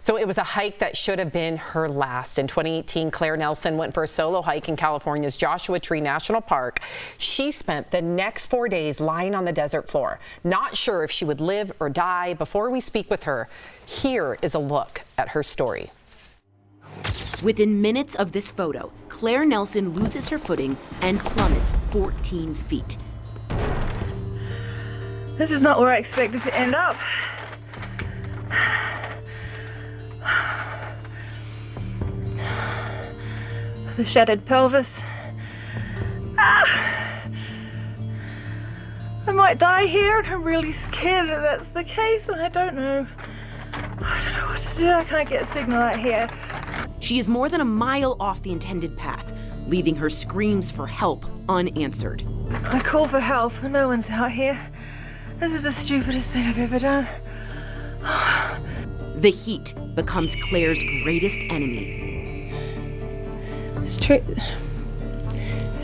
So it was a hike that should have been her last. In 2018, Claire Nelson went for a solo hike in California's Joshua Tree National Park. She spent the next 4 days lying on the desert floor, not sure if she would live or die. Before we speak with her, here is a look at her story. Within minutes of this photo, Claire Nelson loses her footing and plummets 14 feet. This is not where I expected to end up. With a shattered pelvis. I might die here, and I'm really scared that that's the case, and I don't know what to do. I can't get a signal out here. She is more than a mile off the intended path, leaving her screams for help unanswered. I call for help, and no one's out here. This is the stupidest thing I've ever done. The heat becomes Claire's greatest enemy. This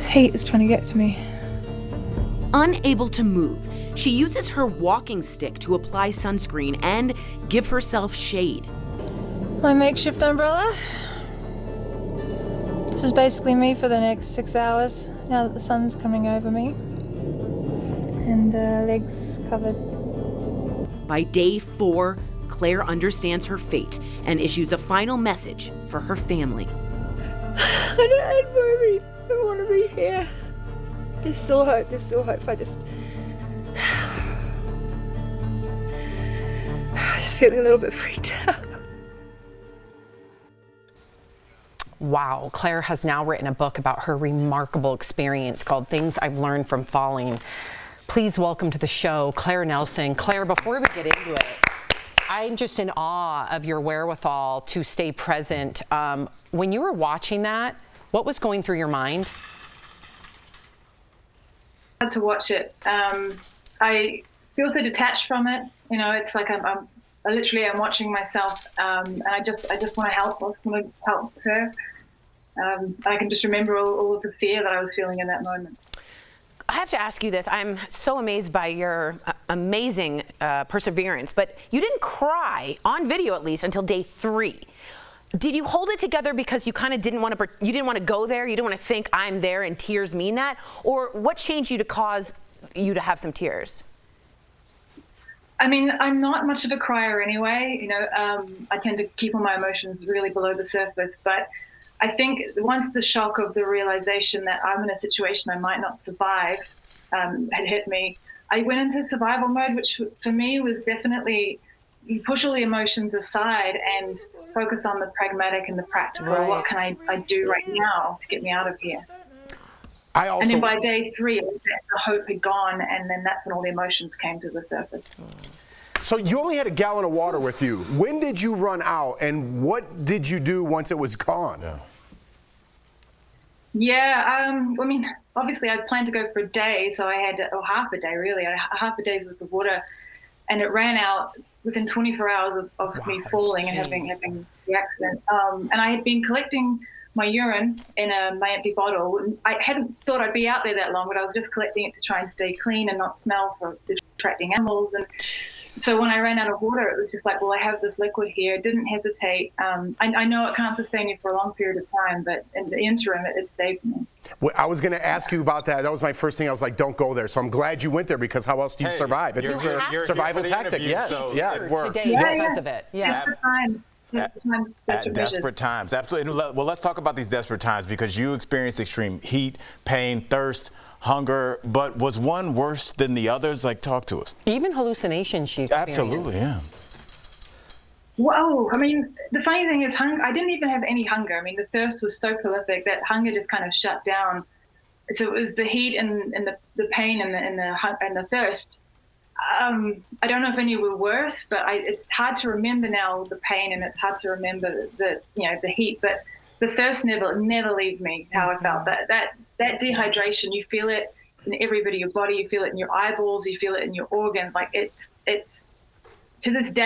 heat is trying to get to me. Unable to move, she uses her walking stick to apply sunscreen and give herself shade. My makeshift umbrella. This is basically me for the next 6 hours, now that the sun's coming over me. And legs covered. By day 4, Claire understands her fate and issues a final message for her family. I don't want to be here. There's still hope if I just feeling a little bit freaked out. Wow, Claire has now written a book about her remarkable experience called Things I've Learned from Falling. Please welcome to the show, Claire Nelson. Claire, before we get into it, I'm just in awe of your wherewithal to stay present. When you were watching that, what was going through your mind? I had to watch it. I feel so detached from it. You know, it's like I'm watching myself, and I just want to help. I just want to help her. I can just remember all of the fear that I was feeling in that moment. I have to ask you this. I'm so amazed by your amazing perseverance, but you didn't cry, on video at least, until day 3. Did you hold it together because you kind of didn't want to go there? You didn't want to think I'm there and tears mean that? Or what changed you to cause you to have some tears? I mean, I'm not much of a crier anyway. You know, I tend to keep all my emotions really below the surface. But I think once the shock of the realization that I'm in a situation I might not survive had hit me, I went into survival mode, which for me was definitely you push all the emotions aside and focus on the pragmatic and the practical. Right. What can I do right now to get me out of here? And then by day 3, the hope had gone, and then that's when all the emotions came to the surface. So you only had a gallon of water with you. When did you run out, and what did you do once it was gone? I mean, obviously I planned to go for a day, so I had half a day really. I had half a day's worth of water, and it ran out within 24 hours of me falling and having the accident. And I had been collecting my urine in my empty bottle. I hadn't thought I'd be out there that long, but I was just collecting it to try and stay clean and not smell for attracting animals. And so when I ran out of water, it was just like, well, I have this liquid here. Didn't hesitate. I know it can't sustain you for a long period of time, but in the interim, it saved me. Well, I was going to ask you about that. That was my first thing. I was like, don't go there. So I'm glad you went there, because how else do you survive? It's a survival tactic. Yes. Yeah, it worked. Because of it. Yeah. Desperate times. Desperate times, absolutely. Well, let's talk about these desperate times, because you experienced extreme heat, pain, thirst, hunger, but was one worse than the others? Like, talk to us. Even hallucinations she experienced. Absolutely, yeah. Whoa, I mean, the funny thing is, I didn't even have any hunger. I mean, the thirst was so prolific that hunger just kind of shut down. So it was the heat and the pain and the thirst. I don't know if any were worse, but it's hard to remember now the pain, and it's hard to remember the heat. But the thirst never leaves me. How I felt that dehydration, you feel it in every bit of your body. You feel it in your eyeballs. You feel it in your organs. Like it's to this day,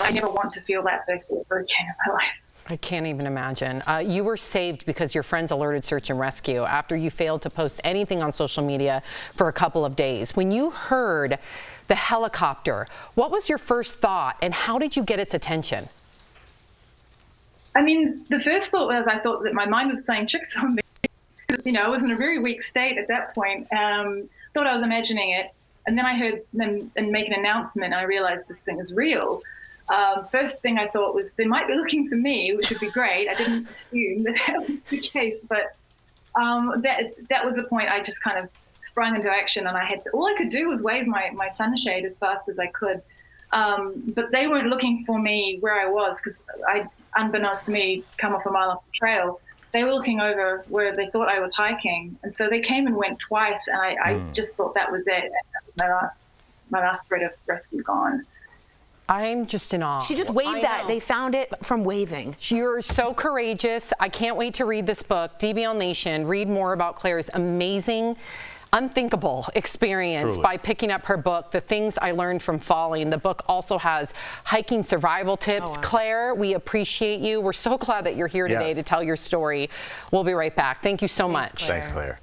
I never want to feel that thirst ever again in my life. I can't even imagine. You were saved because your friends alerted search and rescue after you failed to post anything on social media for a couple of days. When you heard the helicopter, what was your first thought, and how did you get its attention? I mean, the first thought was I thought that my mind was playing tricks on me. You know, I was in a very weak state at that point. Thought I was imagining it. And then I heard them make an announcement, and I realized this thing is real. First thing I thought was they might be looking for me, which would be great. I didn't assume that was the case, but that was the point. I just kind of sprung into action, and all I could do was wave my sunshade as fast as I could. But they weren't looking for me where I was, because I, unbeknownst to me, come off a mile off the trail. They were looking over where they thought I was hiking, and so they came and went twice, and I just thought that was it. That was my last thread of rescue gone. I'm just in awe. She just waved that. They found it from waving. You're so courageous. I can't wait to read this book, DBL Nation. Read more about Claire's amazing, unthinkable experience by picking up her book, The Things I Learned from Falling. The book also has hiking survival tips. Oh, wow. Claire, we appreciate you. We're so glad that you're here today to tell your story. We'll be right back. Thank you so much. Thanks, Claire.